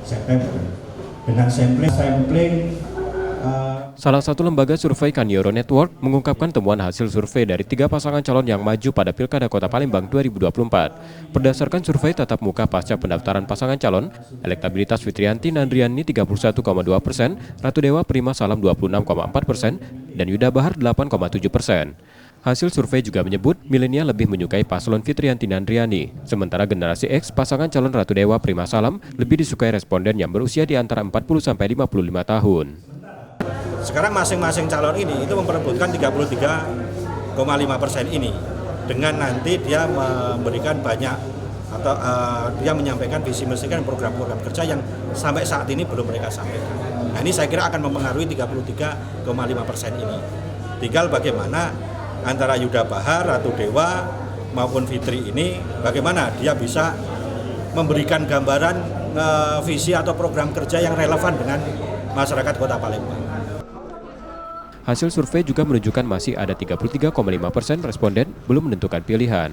September dengan sampling. Salah satu lembaga survei Kanioro Network mengungkapkan temuan hasil survei dari 3 pasangan calon yang maju pada Pilkada Kota Palembang 2024. Berdasarkan survei tatap muka pasca pendaftaran pasangan calon, elektabilitas Fitriyanti Nandriani 31,2%, Ratu Dewa Prima Salam 26,4%, dan Yuda Bahar 8,7%. Hasil survei juga menyebut milenial lebih menyukai paslon Fitriyanti Nandriani, sementara generasi X pasangan calon Ratu Dewa Prima Salam lebih disukai responden yang berusia di antara 40-55 tahun. Sekarang masing-masing calon ini itu memperebutkan 33,5% ini, dengan nanti dia memberikan banyak atau dia menyampaikan visi misi dan program-program kerja yang sampai saat ini belum mereka sampaikan. Nah, ini saya kira akan mempengaruhi 33,5% ini. Tinggal bagaimana antara Yuda Bahar, Ratu Dewa maupun Fitri ini, bagaimana dia bisa memberikan gambaran visi atau program kerja yang relevan dengan masyarakat Kota Palembang. Hasil survei juga menunjukkan masih ada 33,5% responden belum menentukan pilihan.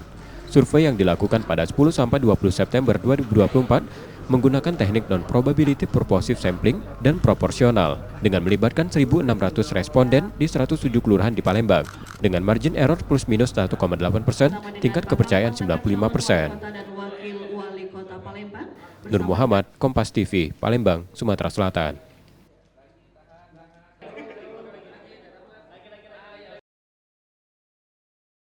Survei yang dilakukan pada 10-20 September 2024 menggunakan teknik non-probability purposive sampling dan proporsional dengan melibatkan 1.600 responden di 107 kelurahan di Palembang dengan margin error plus minus 1,8%, tingkat kepercayaan 95%. Nur Muhammad, Kompas TV, Palembang, Sumatera Selatan.